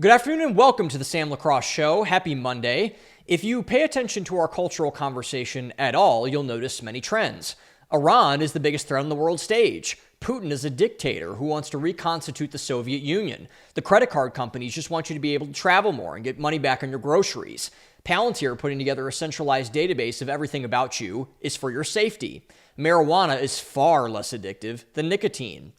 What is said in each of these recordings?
Good afternoon and welcome to the Sam Lacrosse Show. Happy Monday. If you pay attention to our cultural conversation at all, you'll notice many trends. Iran is the biggest threat on the world stage. Putin is a dictator who wants to reconstitute the Soviet Union. The credit card companies just want you to be able to travel more and get money back on your groceries. Palantir putting together a centralized database of everything about you is for your safety. Marijuana is far less addictive than nicotine.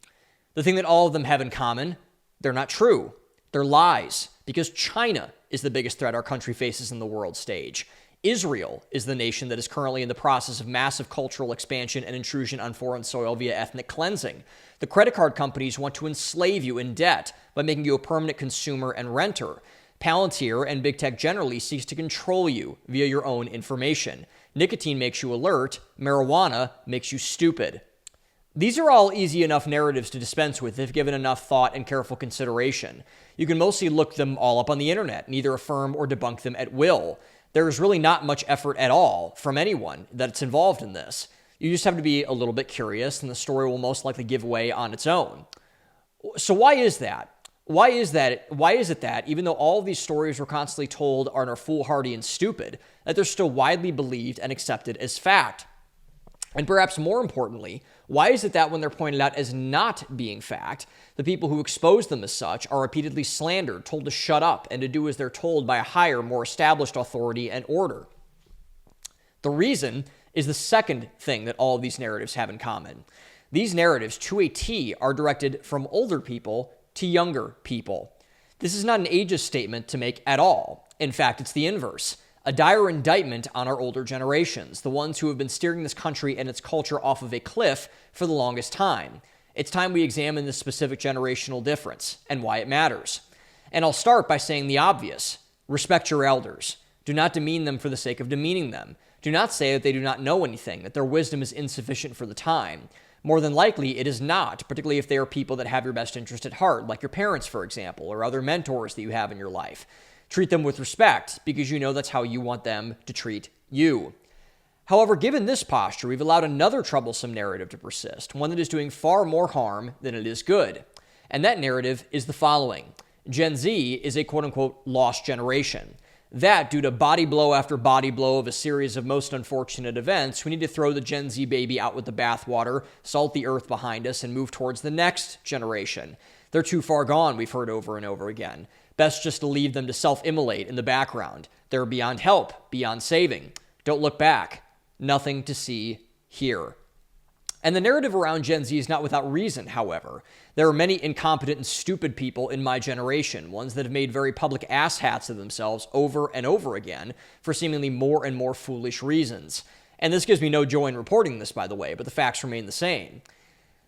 The thing that all of them have in common, they're not true. They're lies, because China is the biggest threat our country faces in the world stage. Israel is the nation that is currently in the process of massive cultural expansion and intrusion on foreign soil via ethnic cleansing. The credit card companies want to enslave you in debt by making you a permanent consumer and renter. Palantir and big tech generally seeks to control you via your own information. Nicotine makes you alert. Marijuana makes you stupid. These are all easy enough narratives to dispense with if given enough thought and careful consideration. You can mostly look them all up on the internet and either affirm or debunk them at will. There is really not much effort at all from anyone that's involved in this. You just have to be a little bit curious and the story will most likely give way on its own. So why is that? Why is it that, even though all of these stories we're constantly told are foolhardy and stupid, that they're still widely believed and accepted as fact? And perhaps more importantly, why is it that when they're pointed out as not being fact, the people who expose them as such are repeatedly slandered, told to shut up, and to do as they're told by a higher, more established authority and order? The reason is the second thing that all of these narratives have in common. These narratives, to a T, are directed from older people to younger people. This is not an ageist statement to make at all. In fact, it's the inverse. A dire indictment on our older generations, the ones who have been steering this country and its culture off of a cliff for the longest time. It's time we examine this specific generational difference and why it matters. And I'll start by saying the obvious. Respect your elders. Do not demean them for the sake of demeaning them. Do not say that they do not know anything, that their wisdom is insufficient for the time. More than likely, it is not, particularly if they are people that have your best interest at heart, like your parents, for example, or other mentors that you have in your life. Treat them with respect because you know that's how you want them to treat you. However, given this posture, we've allowed another troublesome narrative to persist, one that is doing far more harm than it is good. And that narrative is the following. Gen Z is a quote-unquote lost generation. That, due to body blow after body blow of a series of most unfortunate events, we need to throw the Gen Z baby out with the bathwater, salt the earth behind us, and move towards the next generation. They're too far gone, we've heard over and over again. Best just to leave them to self-immolate in the background. They're beyond help, beyond saving. Don't look back. Nothing to see here. And the narrative around Gen Z is not without reason, however. There are many incompetent and stupid people in my generation, ones that have made very public asshats of themselves over and over again for seemingly more and more foolish reasons. And this gives me no joy in reporting this, by the way, but the facts remain the same.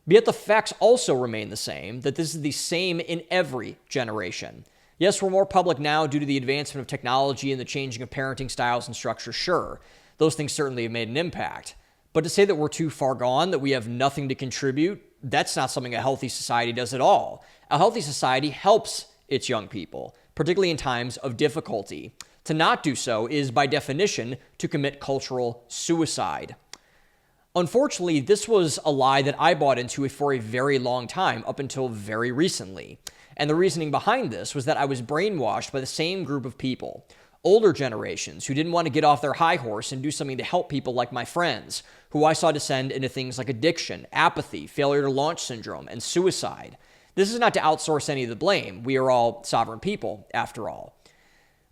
Yet the facts also remain the same, that this is the same in every generation. Yes, we're more public now due to the advancement of technology and the changing of parenting styles and structures, sure. Those things certainly have made an impact. But to say that we're too far gone, that we have nothing to contribute, that's not something a healthy society does at all. A healthy society helps its young people, particularly in times of difficulty. To not do so is, by definition, to commit cultural suicide. Unfortunately, this was a lie that I bought into for a very long time, up until very recently. And the reasoning behind this was that I was brainwashed by the same group of people, older generations who didn't want to get off their high horse and do something to help people like my friends, who I saw descend into things like addiction, apathy, failure to launch syndrome, and suicide. This is not to outsource any of the blame. We are all sovereign people, after all.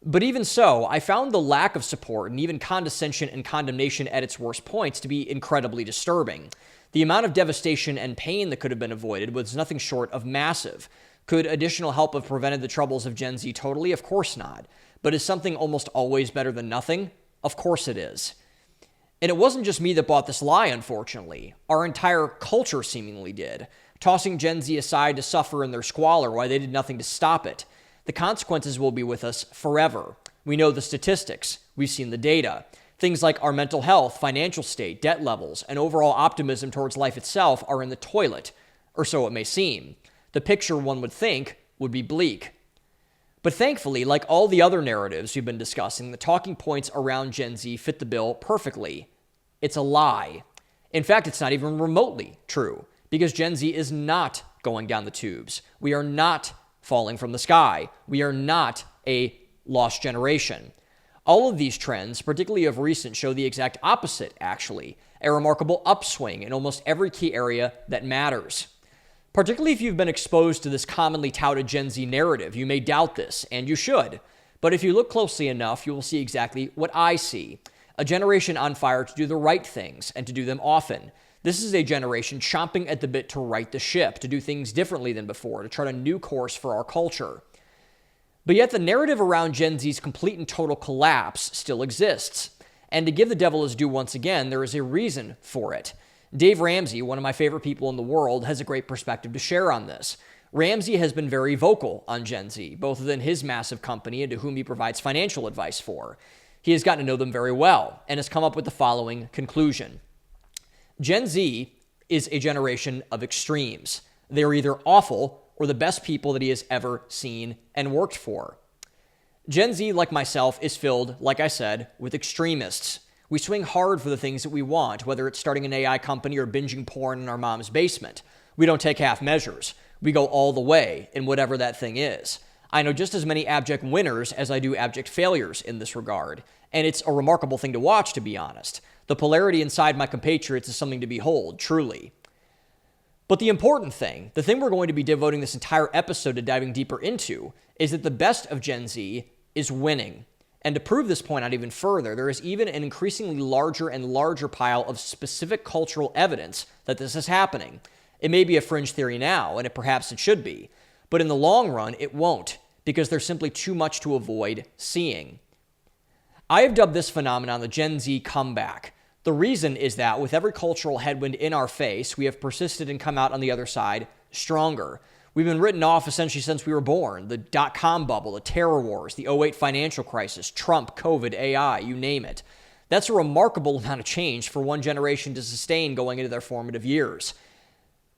But even so, I found the lack of support and even condescension and condemnation at its worst points to be incredibly disturbing. The amount of devastation and pain that could have been avoided was nothing short of massive. Could additional help have prevented the troubles of Gen Z totally? Of course not. But is something almost always better than nothing? Of course it is. And it wasn't just me that bought this lie, unfortunately. Our entire culture seemingly did, tossing Gen Z aside to suffer in their squalor while they did nothing to stop it. The consequences will be with us forever. We know the statistics. We've seen the data. Things like our mental health, financial state, debt levels, and overall optimism towards life itself are in the toilet, or so it may seem. The picture, one would think, would be bleak. But thankfully, like all the other narratives we've been discussing, the talking points around Gen Z fit the bill perfectly. It's a lie. In fact, it's not even remotely true, because Gen Z is not going down the tubes. We are not falling from the sky. We are not a lost generation. All of these trends, particularly of recent, show the exact opposite, actually, a remarkable upswing in almost every key area that matters. Particularly if you've been exposed to this commonly touted Gen Z narrative, you may doubt this, and you should. But if you look closely enough, you will see exactly what I see. A generation on fire to do the right things and to do them often. This is a generation chomping at the bit to right the ship, to do things differently than before, to chart a new course for our culture. But yet the narrative around Gen Z's complete and total collapse still exists. And to give the devil his due once again, there is a reason for it. Dave Ramsey, one of my favorite people in the world, has a great perspective to share on this. Ramsey has been very vocal on Gen Z, both within his massive company and to whom he provides financial advice for. He has gotten to know them very well and has come up with the following conclusion. Gen Z is a generation of extremes. They are either awful or the best people that he has ever seen and worked for. Gen Z, like myself, is filled, like I said, with extremists. We swing hard for the things that we want, whether it's starting an AI company or binging porn in our mom's basement. We don't take half measures. We go all the way in whatever that thing is. I know just as many abject winners as I do abject failures in this regard, and it's a remarkable thing to watch, to be honest. The polarity inside my compatriots is something to behold, truly. But the important thing, the thing we're going to be devoting this entire episode to diving deeper into, is that the best of Gen Z is winning. And to prove this point out even further, there is even an increasingly larger and larger pile of specific cultural evidence that this is happening. It may be a fringe theory now, and perhaps it should be, but in the long run, it won't, because there's simply too much to avoid seeing. I have dubbed this phenomenon the Gen Z comeback. The reason is that with every cultural headwind in our face, we have persisted and come out on the other side stronger. We've been written off essentially since we were born. The dot-com bubble, the terror wars, the '08 financial crisis, Trump, COVID, AI, you name it. That's a remarkable amount of change for one generation to sustain going into their formative years.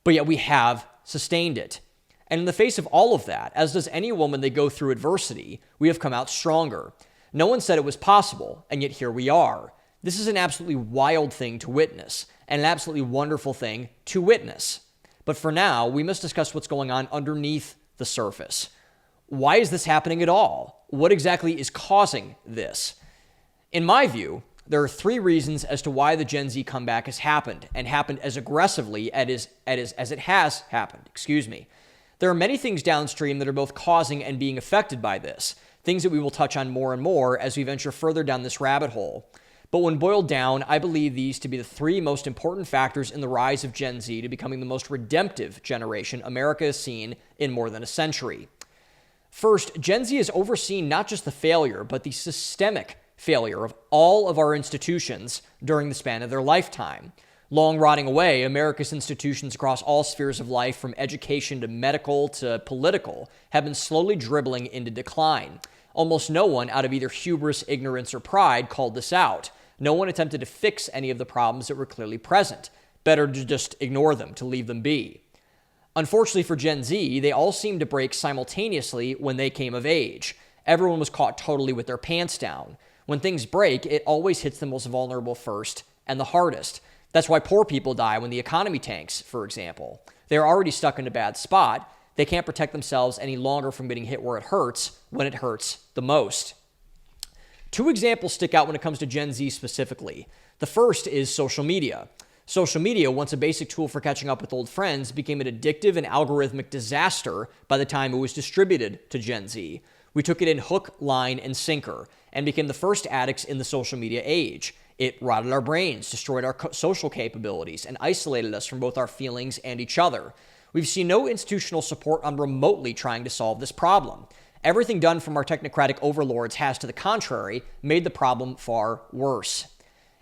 But yet we have sustained it. And in the face of all of that, as does any woman that go through adversity, we have come out stronger. No one said it was possible, and yet here we are. This is an absolutely wild thing to witness, and an absolutely wonderful thing to witness. But for now, we must discuss what's going on underneath the surface. Why is this happening at all? What exactly is causing this? In my view, there are three reasons as to why the Gen Z comeback has happened, and happened as aggressively as it has happened. There are many things downstream that are both causing and being affected by this, things that we will touch on more and more as we venture further down this rabbit hole. But when boiled down, I believe these to be the three most important factors in the rise of Gen Z to becoming the most redemptive generation America has seen in more than a century. First, Gen Z has overseen not just the failure, but the systemic failure of all of our institutions during the span of their lifetime. Long rotting away, America's institutions across all spheres of life, from education to medical to political, have been slowly dribbling into decline. Almost no one, out of either hubris, ignorance, or pride, called this out. No one attempted to fix any of the problems that were clearly present. Better to just ignore them, to leave them be. Unfortunately for Gen Z, they all seemed to break simultaneously when they came of age. Everyone was caught totally with their pants down. When things break, it always hits the most vulnerable first and the hardest. That's why poor people die when the economy tanks, for example. They're already stuck in a bad spot. They can't protect themselves any longer from getting hit where it hurts, when it hurts the most. Two examples stick out when it comes to Gen Z specifically. The first is social media. Social media, once a basic tool for catching up with old friends, became an addictive and algorithmic disaster by the time it was distributed to Gen Z. We took it in hook, line, and sinker, and became the first addicts in the social media age. It rotted our brains, destroyed our social capabilities, and isolated us from both our feelings and each other. We've seen no institutional support on remotely trying to solve this problem. Everything done from our technocratic overlords has, to the contrary, made the problem far worse.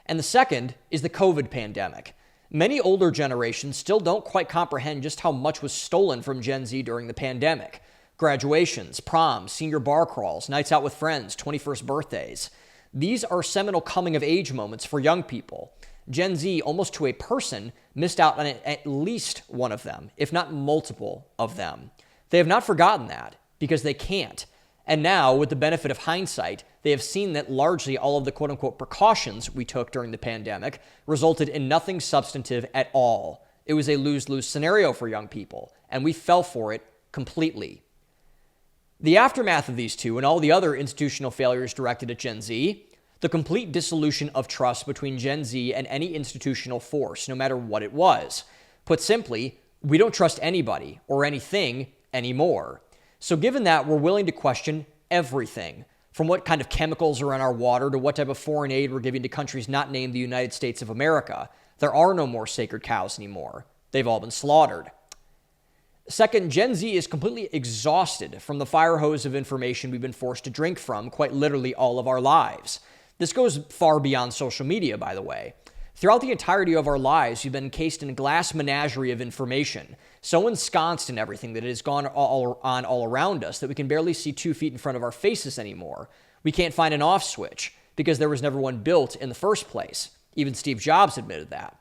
And the second is the COVID pandemic. Many older generations still don't quite comprehend just how much was stolen from Gen Z during the pandemic. Graduations, proms, senior bar crawls, nights out with friends, 21st birthdays. These are seminal coming-of-age moments for young people. Gen Z, almost to a person, missed out on at least one of them, if not multiple of them. They have not forgotten that, because they can't. And now, with the benefit of hindsight, they have seen that largely all of the quote-unquote precautions we took during the pandemic resulted in nothing substantive at all. It was a lose-lose scenario for young people, and we fell for it completely. The aftermath of these two and all the other institutional failures directed at Gen Z, the complete dissolution of trust between Gen Z and any institutional force, no matter what it was. Put simply, we don't trust anybody or anything anymore. So given that, we're willing to question everything, from what kind of chemicals are in our water to what type of foreign aid we're giving to countries not named the United States of America. There are no more sacred cows anymore. They've all been slaughtered. Second, Gen Z is completely exhausted from the fire hose of information we've been forced to drink from quite literally all of our lives. This goes far beyond social media, by the way. Throughout the entirety of our lives, we've been encased in a glass menagerie of information, so ensconced in everything that it has gone all around us that we can barely see 2 feet in front of our faces anymore. We can't find an off switch because there was never one built in the first place. Even Steve Jobs admitted that.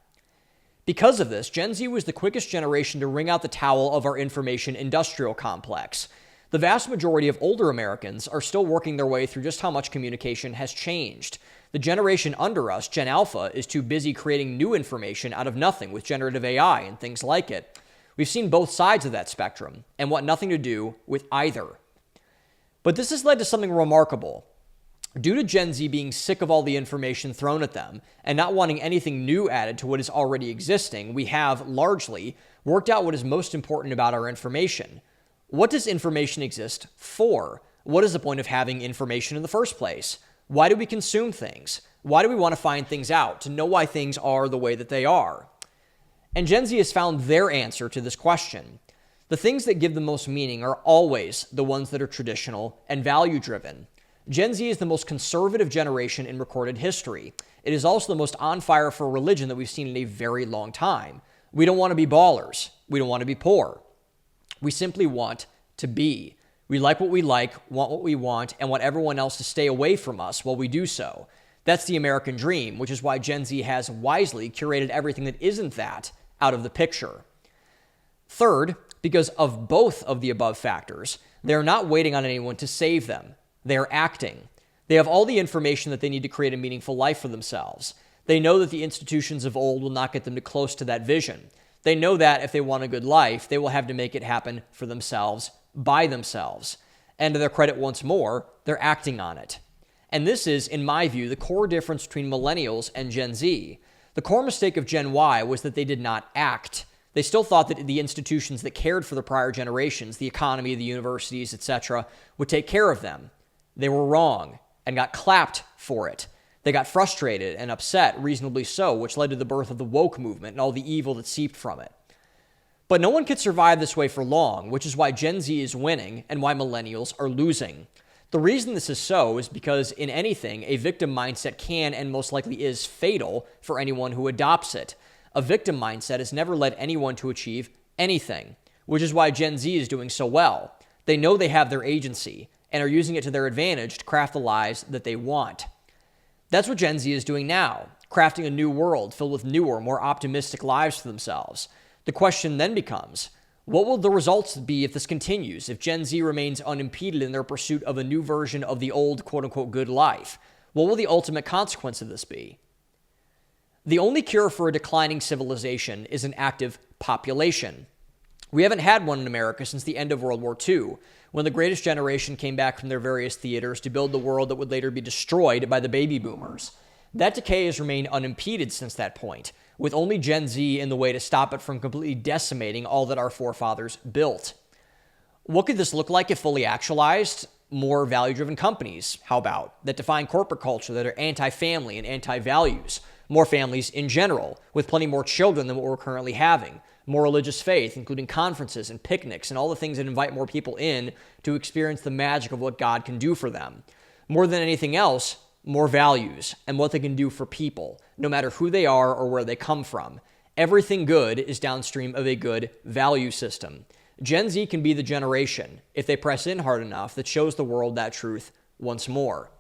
Because of this, Gen Z was the quickest generation to wring out the towel of our information industrial complex. The vast majority of older Americans are still working their way through just how much communication has changed. The generation under us, Gen Alpha, is too busy creating new information out of nothing with generative AI and things like it. We've seen both sides of that spectrum and want nothing to do with either. But this has led to something remarkable. Due to Gen Z being sick of all the information thrown at them and not wanting anything new added to what is already existing, we have, largely, worked out what is most important about our information. What does information exist for? What is the point of having information in the first place? Why do we consume things? Why do we want to find things out, to know why things are the way that they are? And Gen Z has found their answer to this question. The things that give the most meaning are always the ones that are traditional and value-driven. Gen Z is the most conservative generation in recorded history. It is also the most on fire for religion that we've seen in a very long time. We don't want to be ballers. We don't want to be poor. We simply want to be. We like what we like, want what we want, and want everyone else to stay away from us while we do so. That's the American dream, which is why Gen Z has wisely curated everything that isn't that out of the picture. Third, because of both of the above factors, they're not waiting on anyone to save them. They're acting. They have all the information that they need to create a meaningful life for themselves. They know that the institutions of old will not get them close to that vision. They know that if they want a good life, they will have to make it happen for themselves, by themselves. And to their credit once more, they're acting on it. And this is, in my view, the core difference between millennials and Gen Z. The core mistake of Gen Y was that they did not act. They still thought that the institutions that cared for the prior generations, the economy, the universities, etc., would take care of them. They were wrong and got clapped for it. They got frustrated and upset, reasonably so, which led to the birth of the woke movement and all the evil that seeped from it. But no one could survive this way for long, which is why Gen Z is winning and why millennials are losing. The reason this is so is because in anything, a victim mindset can and most likely is fatal for anyone who adopts it. A victim mindset has never led anyone to achieve anything, which is why Gen Z is doing so well. They know they have their agency and are using it to their advantage to craft the lives that they want. That's what Gen Z is doing now, crafting a new world filled with newer, more optimistic lives for themselves. The question then becomes, what will the results be if this continues, if Gen Z remains unimpeded in their pursuit of a new version of the old quote-unquote good life? What will the ultimate consequence of this be? The only cure for a declining civilization is an active population. We haven't had one in America since the end of World War II, when the greatest generation came back from their various theaters to build the world that would later be destroyed by the baby boomers. That decay has remained unimpeded since that point, with only Gen Z in the way to stop it from completely decimating all that our forefathers built. What could this look like if fully actualized? More value-driven companies, how about, that define corporate culture, that are anti-family and anti-values. More families in general, with plenty more children than what we're currently having. More religious faith, including conferences and picnics and all the things that invite more people in to experience the magic of what God can do for them. More than anything else, more values and what they can do for people, no matter who they are or where they come from. Everything good is downstream of a good value system. Gen Z can be the generation, if they press in hard enough, that shows the world that truth once more.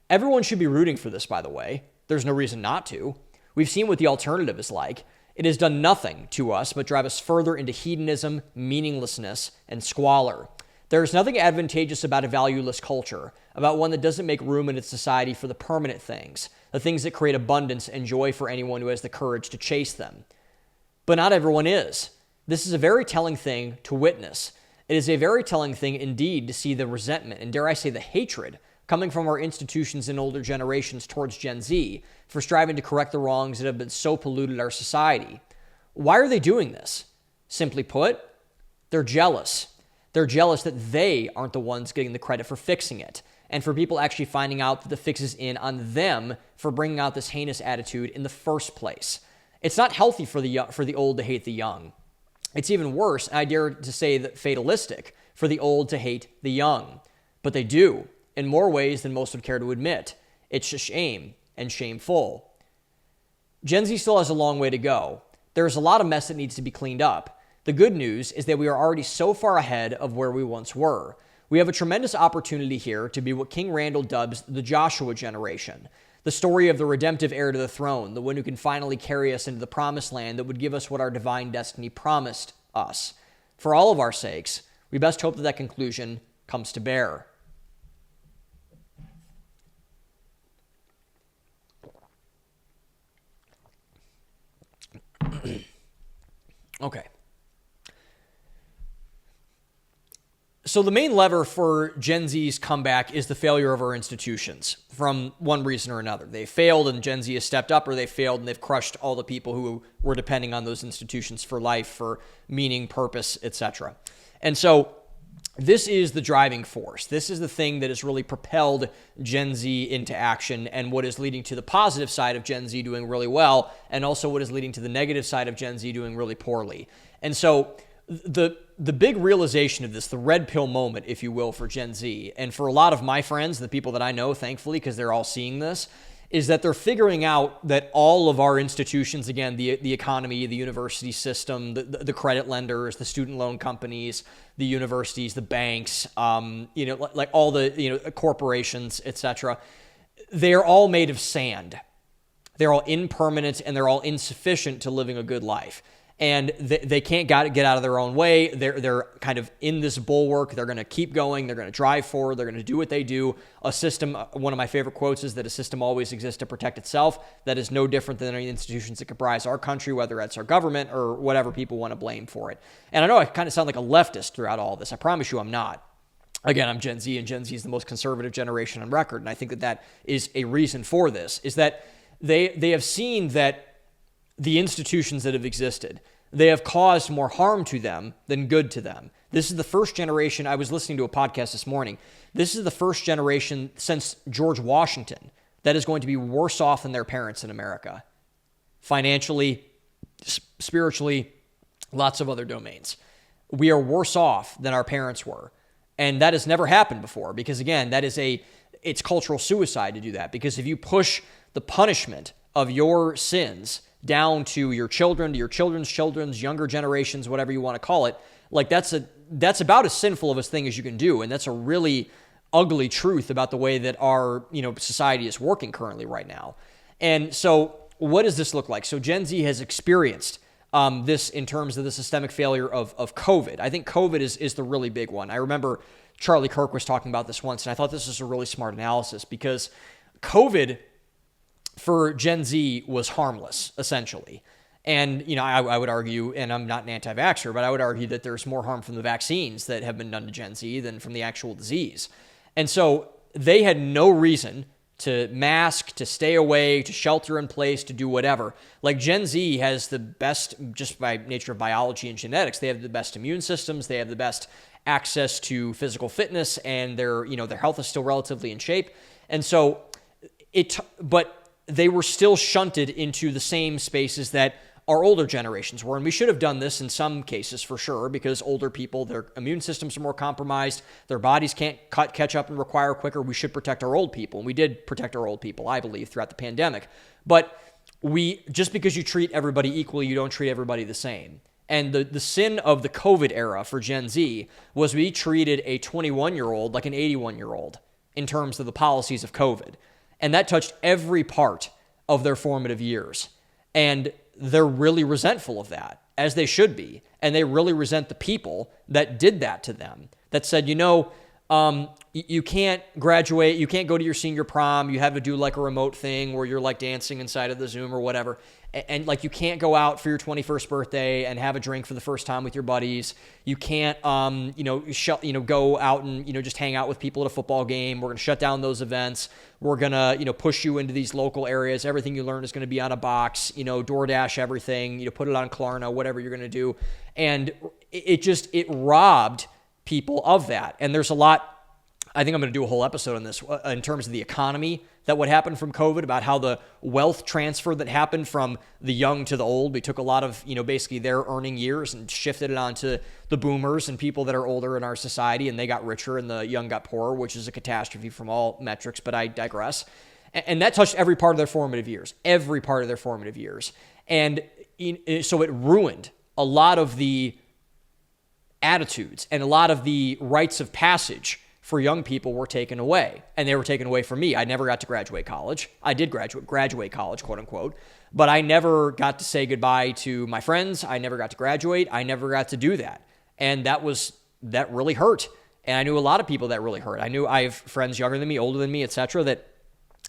Everyone should be rooting for this, by the way. There's no reason not to. We've seen what the alternative is like. It has done nothing to us but drive us further into hedonism, meaninglessness, and squalor. There is nothing advantageous about a valueless culture, about one that doesn't make room in its society for the permanent things, the things that create abundance and joy for anyone who has the courage to chase them. But not everyone is. This is a very telling thing to witness. It is a very telling thing indeed to see the resentment, and dare I say the hatred, coming from our institutions and older generations towards Gen Z for striving to correct the wrongs that have been so polluted our society. Why are they doing this? Simply put, they're jealous. They're jealous that they aren't the ones getting the credit for fixing it, and for people actually finding out that the fix is in on them for bringing out this heinous attitude in the first place. It's not healthy for the old to hate the young. It's even worse, and I dare to say that fatalistic, for the old to hate the young. But they do, in more ways than most would care to admit. It's a shame, and shameful. Gen Z still has a long way to go. There's a lot of mess that needs to be cleaned up. The good news is that we are already so far ahead of where we once were. We have a tremendous opportunity here to be what King Randall dubs the Joshua generation, the story of the redemptive heir to the throne, the one who can finally carry us into the promised land that would give us what our divine destiny promised us. For all of our sakes, we best hope that that conclusion comes to bear. Okay. So the main lever for Gen Z's comeback is the failure of our institutions from one reason or another. They failed and Gen Z has stepped up, or they failed and they've crushed all the people who were depending on those institutions for life, for meaning, purpose, etc. And so this is the driving force. This is the thing that has really propelled Gen Z into action, and what is leading to the positive side of Gen Z doing really well, and also what is leading to the negative side of Gen Z doing really poorly. And so the big realization of this, the red pill moment, if you will, for Gen Z, and for a lot of my friends, the people that I know, thankfully, because they're all seeing this, is that they're figuring out that all of our institutions, again, the economy, the university system, the credit lenders, the student loan companies, the universities, the banks, like all the corporations, etc., they're all made of sand. They're all impermanent and they're all insufficient to living a good life. And they can't get out of their own way. They're kind of in this bulwark. They're going to keep going. They're going to drive forward. They're going to do what they do. A system, one of my favorite quotes is that a system always exists to protect itself. That is no different than any institutions that comprise our country, whether it's our government or whatever people want to blame for it. And I know I kind of sound like a leftist throughout all this. I promise you I'm not. Again, I'm Gen Z, and Gen Z is the most conservative generation on record. And I think that is a reason for this, is that they have seen that the institutions that have existed, they have caused more harm to them than good to them. This is the first generation. I was listening to a podcast this morning. This is the first generation since George Washington that is going to be worse off than their parents in America. Financially, spiritually, lots of other domains. We are worse off than our parents were. And that has never happened before because, again, it's cultural suicide to do that, because if you push the punishment of your sins down to your children, to your children's children's, younger generations, whatever you want to call it, like that's about as sinful of a thing as you can do. And that's a really ugly truth about the way that our, society is working currently right now. And so what does this look like? So Gen Z has experienced this in terms of the systemic failure of COVID. I think COVID is the really big one. I remember Charlie Kirk was talking about this once, and I thought this was a really smart analysis, because COVID for Gen Z was harmless, essentially. And, I would argue, and I'm not an anti-vaxxer, but I would argue that there's more harm from the vaccines that have been done to Gen Z than from the actual disease. And so they had no reason to mask, to stay away, to shelter in place, to do whatever. Like Gen Z has the best, just by nature of biology and genetics, they have the best immune systems, they have the best access to physical fitness, and their health is still relatively in shape. And so but they were still shunted into the same spaces that our older generations were. And we should have done this in some cases for sure, because older people, their immune systems are more compromised. Their bodies can't catch up and require quicker. We should protect our old people. And we did protect our old people, I believe, throughout the pandemic. But just because you treat everybody equally, you don't treat everybody the same. And the sin of the COVID era for Gen Z was we treated a 21-year-old like an 81-year-old in terms of the policies of COVID. And that touched every part of their formative years. And they're really resentful of that, as they should be. And they really resent the people that did that to them, that said, you can't graduate, you can't go to your senior prom, you have to do like a remote thing where you're like dancing inside of the Zoom or whatever. And like, you can't go out for your 21st birthday and have a drink for the first time with your buddies. You can't, go out and, just hang out with people at a football game. We're going to shut down those events. We're going to, push you into these local areas. Everything you learn is going to be on a box, DoorDash everything, put it on Klarna, whatever you're going to do. And it robbed people of that. And there's a lot, I think I'm going to do a whole episode on this in terms of the economy, that what happened from COVID, about how the wealth transfer that happened from the young to the old. We took a lot of, basically their earning years and shifted it onto the boomers and people that are older in our society, and they got richer and the young got poorer, which is a catastrophe from all metrics, but I digress. And that touched every part of their formative years, And so it ruined a lot of the attitudes, and a lot of the rites of passage for young people were taken away, and they were taken away from me. I never got to graduate college. I did graduate college, quote unquote, but I never got to say goodbye to my friends. I never got to graduate. I never got to do that. And that really hurt. And I knew a lot of people that really hurt. I have friends younger than me, older than me, etc., that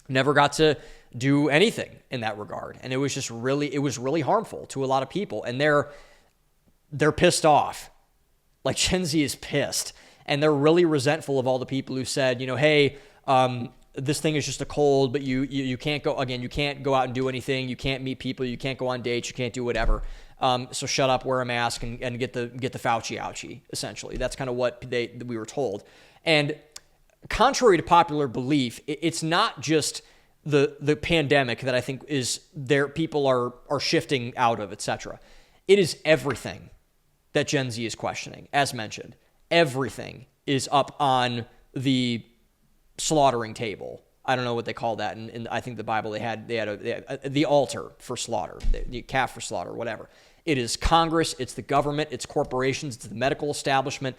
never got to do anything in that regard. And it was really harmful to a lot of people. And they're pissed off. Like, Gen Z is pissed. And they're really resentful of all the people who said, hey, this thing is just a cold, but you can't go, again, you can't go out and do anything. You can't meet people. You can't go on dates. You can't do whatever. So shut up, wear a mask, and get the Fauci ouchie, essentially. That's kind of what we were told. And contrary to popular belief, it's not just the pandemic that I think is there. People are shifting out of, etc. It is everything that Gen Z is questioning, as mentioned. Everything is up on the slaughtering table. I don't know what they call that. And I think the Bible, they had the altar for slaughter, the calf for slaughter, whatever. It is Congress, it's the government, it's corporations, it's the medical establishment.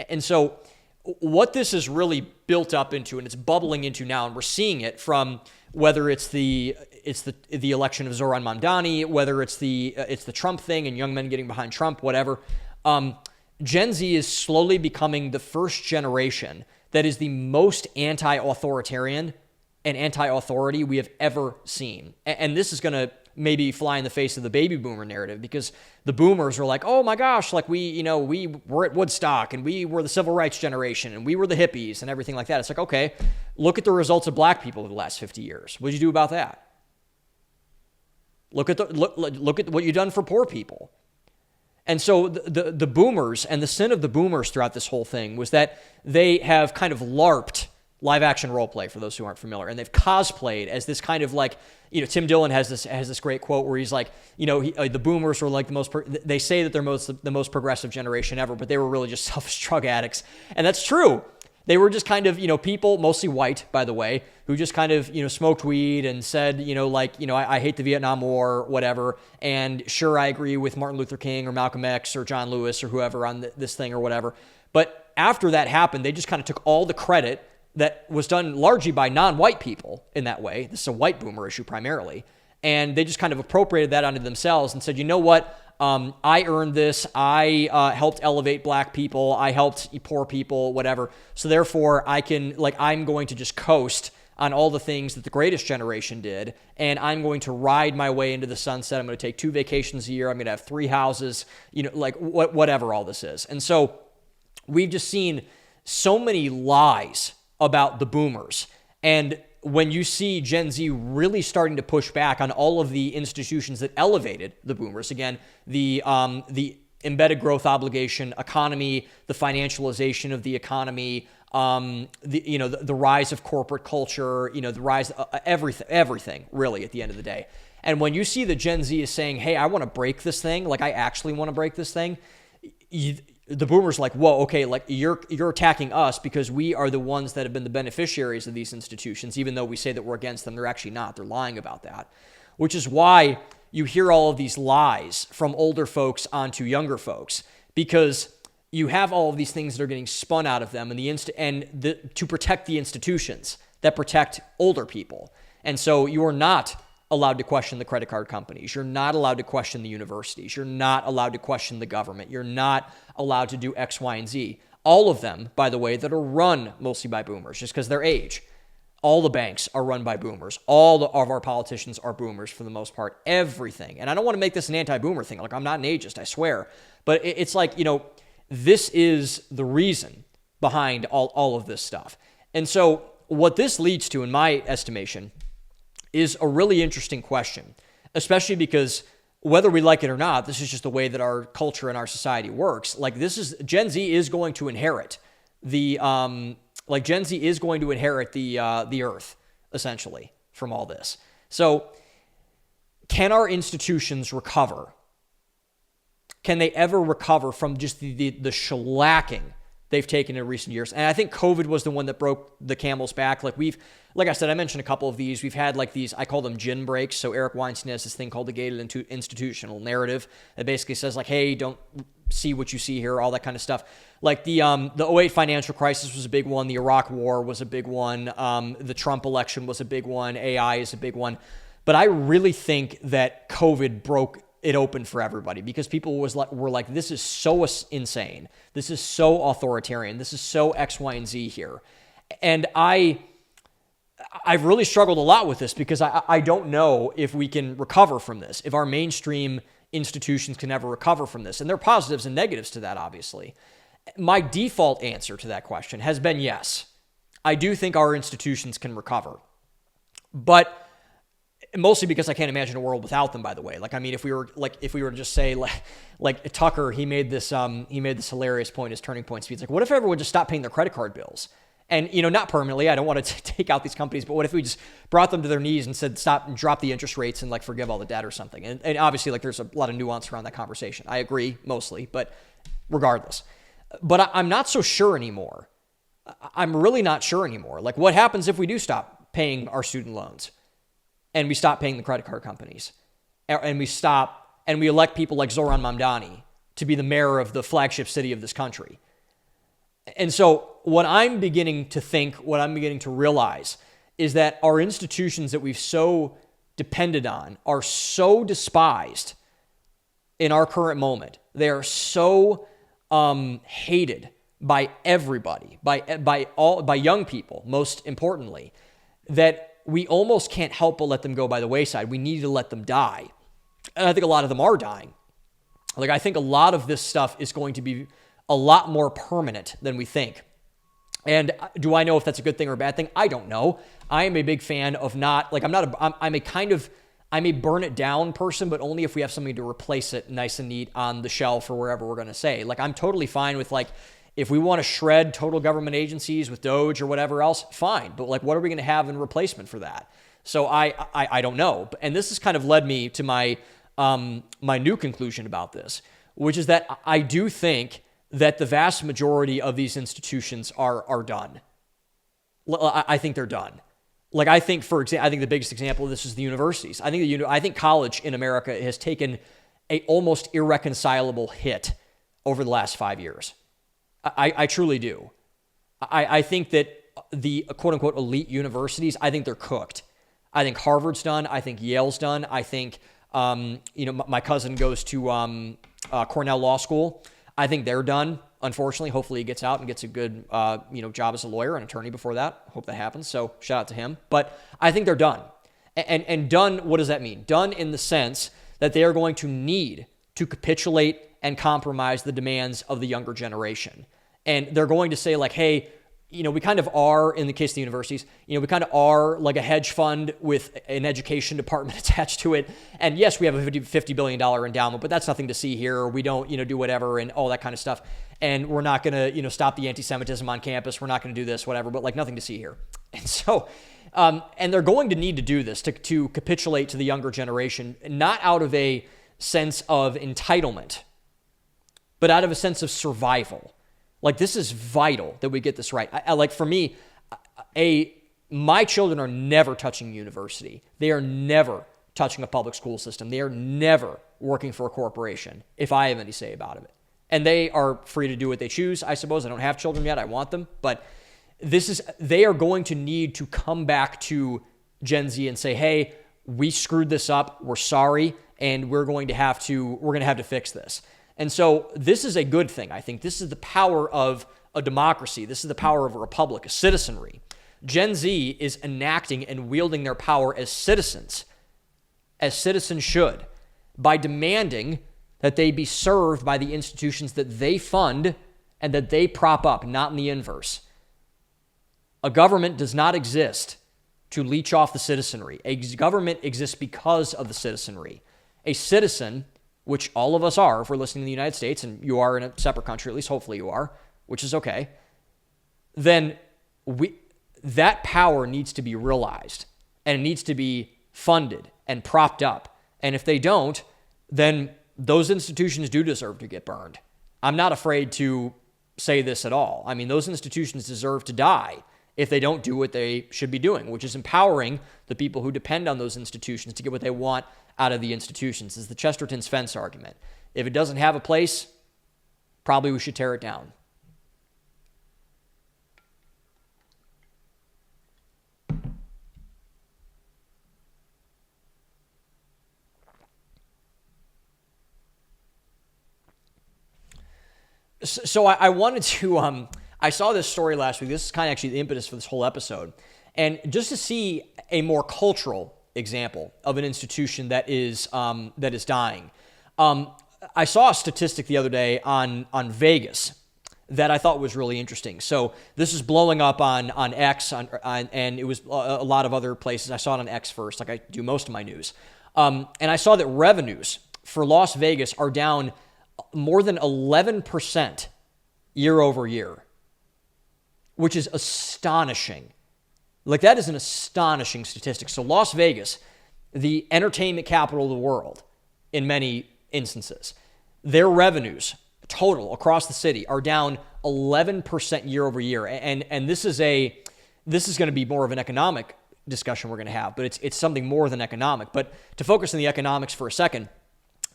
And so what this is really built up into, and it's bubbling into now, and we're seeing it from whether it's the election of Zoran Mamdani, whether it's the Trump thing and young men getting behind Trump, whatever. Gen Z is slowly becoming the first generation that is the most anti-authoritarian and anti-authority we have ever seen. And this is going to maybe fly in the face of the baby boomer narrative, because the boomers are like, oh my gosh, like we were at Woodstock, and we were the civil rights generation, and we were the hippies and everything like that. It's like, okay, look at the results of black people over the last 50 years. What did you do about that? Look at what you've done for poor people. And so the boomers, and the sin of the boomers throughout this whole thing was that they have kind of LARPed live action role play, for those who aren't familiar, and they've cosplayed as this kind of like, Tim Dillon has this great quote where he's like, the boomers were like they say that they're the most progressive generation ever, but they were really just selfish drug addicts. And that's true. They were just kind of, people, mostly white, by the way, who just kind of, smoked weed and said, I hate the Vietnam War, whatever. And sure, I agree with Martin Luther King or Malcolm X or John Lewis or whoever on this thing or whatever. But after that happened, they just kind of took all the credit that was done largely by non-white people in that way. This is a white boomer issue primarily. And they just kind of appropriated that onto themselves and said, you know what? I earned this. I helped elevate black people. I helped poor people, whatever. So therefore, I'm going to just coast on all the things that the greatest generation did, and I'm going to ride my way into the sunset. I'm going to take 2 vacations a year. I'm going to have 3 houses, whatever all this is. And so we've just seen so many lies about the boomers. And when you see Gen Z really starting to push back on all of the institutions that elevated the boomers, again, the embedded growth obligation economy, the financialization of the economy, the rise of corporate culture, the rise of everything really at the end of the day. And when you see the Gen Z is saying, hey, I want to break this thing, like I actually want to break this thing, the boomers are like, whoa, okay, like you're attacking us because we are the ones that have been the beneficiaries of these institutions, even though we say that we're against them. They're actually not. They're lying about that, which is why you hear all of these lies from older folks onto younger folks, because you have all of these things that are getting spun out of them to protect the institutions that protect older people. And so you are not allowed to question the credit card companies. You're not allowed to question the universities. You're not allowed to question the government. You're not allowed to do X, Y, and Z. All of them, by the way, that are run mostly by boomers, just because their age. All the banks are run by boomers. All of our politicians are boomers for the most part. Everything. And I don't want to make this an anti-boomer thing. Like, I'm not an ageist, I swear. But it's like, this is the reason behind all of this stuff. And so what this leads to, in my estimation, is a really interesting question, especially because whether we like it or not, this is just the way that our culture and our society works. Like, Gen Z is going to inherit the earth, essentially, from all this. So can our institutions recover? Can they ever recover from just the shellacking they've taken in recent years? And I think COVID was the one that broke the camel's back. Like I said, I mentioned a couple of these. We've had like these, I call them gin breaks. So Eric Weinstein has this thing called the gated institutional narrative that basically says like, hey, don't see what you see here, all that kind of stuff. Like the 2008 financial crisis was a big one. The Iraq war was a big one. The Trump election was a big one. AI is a big one. But I really think that COVID broke it open for everybody because people were like, this is so insane. This is so authoritarian. This is so X, Y, and Z here. And I've really struggled a lot with this because I don't know if we can recover from this, if our mainstream institutions can ever recover from this. And there are positives and negatives to that, obviously. My default answer to that question has been yes. I do think our institutions can recover. But mostly because I can't imagine a world without them, by the way. Like, I mean, if we were to just say like Tucker, he made this hilarious point, his turning point speech. Like, what if everyone just stopped paying their credit card bills? And, not permanently, I don't want to take out these companies, but what if we just brought them to their knees and said, stop and drop the interest rates and like forgive all the debt or something? And obviously, like, there's a lot of nuance around that conversation. I agree mostly, but regardless. But I'm not so sure anymore. I'm really not sure anymore. Like, what happens if we do stop paying our student loans and we stop paying the credit card companies and we elect people like Zoran Mamdani to be the mayor of the flagship city of this country? And so what I'm beginning to realize is that our institutions that we've so depended on are so despised in our current moment. They are so hated by everybody, by young people, most importantly, that we almost can't help but let them go by the wayside. We need to let them die. And I think a lot of them are dying. Like, I think a lot of this stuff is going to be a lot more permanent than we think. And do I know if that's a good thing or a bad thing? I don't know. I am a big fan of I'm a burn it down person, but only if we have something to replace it nice and neat on the shelf or wherever we're going to say. Like, I'm totally fine with like, if we want to shred total government agencies with Doge or whatever else, fine. But like, what are we going to have in replacement for that? So I don't know. And this has kind of led me to my new conclusion about this, which is that I do think that the vast majority of these institutions are done. I think they're done. Like, I think the biggest example of this is the universities. I think college in America has taken a almost irreconcilable hit over the last 5 years. I truly do. I think that the quote unquote elite universities, I think they're cooked. I think Harvard's done. I think Yale's done. I think, my cousin goes to Cornell Law School. I think they're done. Unfortunately, hopefully he gets out and gets a good, job as a lawyer and attorney before that. Hope that happens. So shout out to him. But I think they're done. And done, what does that mean? Done in the sense that they are going to need to capitulate and compromise the demands of the younger generation. And they're going to say like, hey, we kind of are, in the case of the universities, we kind of are like a hedge fund with an education department attached to it. And yes, we have a $50 billion endowment, but that's nothing to see here. We don't, do whatever and all that kind of stuff. And we're not going to, stop the anti-Semitism on campus. We're not going to do this, whatever, but like nothing to see here. And so, and they're going to need to do this to capitulate to the younger generation, not out of a sense of entitlement, but out of a sense of survival. Like, this is vital that we get this right. For me, my children are never touching university. They are never touching a public school system. They are never working for a corporation, if I have any say about it. And they are free to do what they choose, I suppose. I don't have children yet. I want them. But they are going to need to come back to Gen Z and say, hey, we screwed this up. We're sorry. And we're going to have to fix this. And so this is a good thing. I think this is the power of a democracy. This is the power of a republic, a citizenry, Gen Z is enacting and wielding their power as citizens should, by demanding that they be served by the institutions that they fund and that they prop up, not in the inverse. A government does not exist to leech off the citizenry. A government exists because of the citizenry. A citizen, which all of us are, if we're listening in the United States, and you are in a separate country, at least hopefully you are, which is okay, then that power needs to be realized, and it needs to be funded and propped up. And if they don't, then those institutions do deserve to get burned. I'm not afraid to say this at all. I mean, those institutions deserve to die if they don't do what they should be doing, which is empowering the people who depend on those institutions to get what they want out of the institutions. It's the Chesterton's fence argument. If it doesn't have a place, probably we should tear it down. So I wanted to, I saw this story last week. This is kind of actually the impetus for this whole episode. And just to see a more cultural example of an institution that is dying. I saw a statistic the other day on Vegas that I thought was really interesting. So this is blowing up on X, and it was a lot of other places. I saw it on X first, like I do most of my news. And I saw that revenues for Las Vegas are down more than 11% year over year, which is astonishing. Like, that is an astonishing statistic. So Las Vegas, the entertainment capital of the world in many instances, their revenues total across the city are down 11% year over year. And this is going to be more of an economic discussion we're going to have, but it's something more than economic. But to focus on the economics for a second,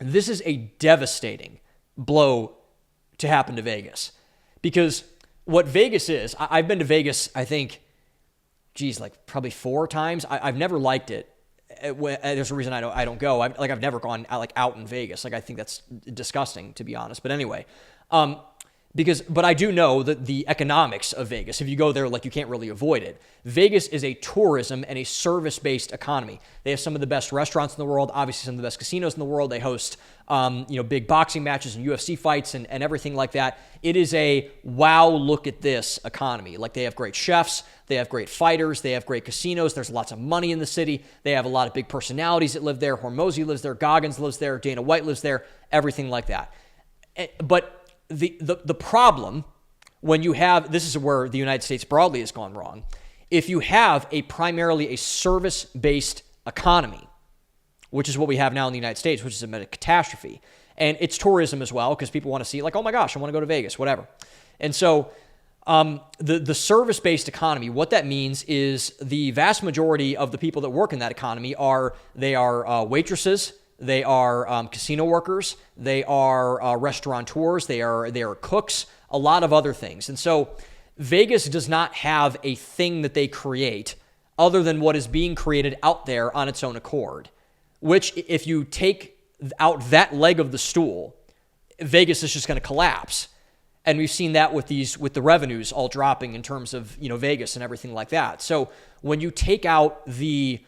this is a devastating blow to happen to Vegas, because what Vegas is, I've been to Vegas, I think, like probably 4 times. I've never liked it. There's a reason I don't go. I've never gone out in Vegas. Like, I think that's disgusting, to be honest. But anyway, but I do know that the economics of Vegas, if you go there, like, you can't really avoid it. Vegas is a tourism and a service-based economy. They have some of the best restaurants in the world, obviously some of the best casinos in the world. They host, big boxing matches and UFC fights and everything like that. It is a wow, look at this economy. Like, they have great chefs, they have great fighters, they have great casinos. There's lots of money in the city. They have a lot of big personalities that live there. Hormozy lives there, Goggins lives there, Dana White lives there, everything like that. But the problem when you have, this is where the United States broadly has gone wrong. If you have primarily a service-based economy, which is what we have now in the United States, which is a catastrophe, and it's tourism as well, because people want to see, like, oh my gosh, I want to go to Vegas, whatever. And so the service-based economy, what that means is the vast majority of the people that work in that economy are waitresses, they are casino workers, they are restaurateurs, they are cooks, a lot of other things. And so Vegas does not have a thing that they create other than what is being created out there on its own accord, which, if you take out that leg of the stool, Vegas is just going to collapse. And we've seen that with the revenues all dropping in terms of, Vegas and everything like that. So when you take out the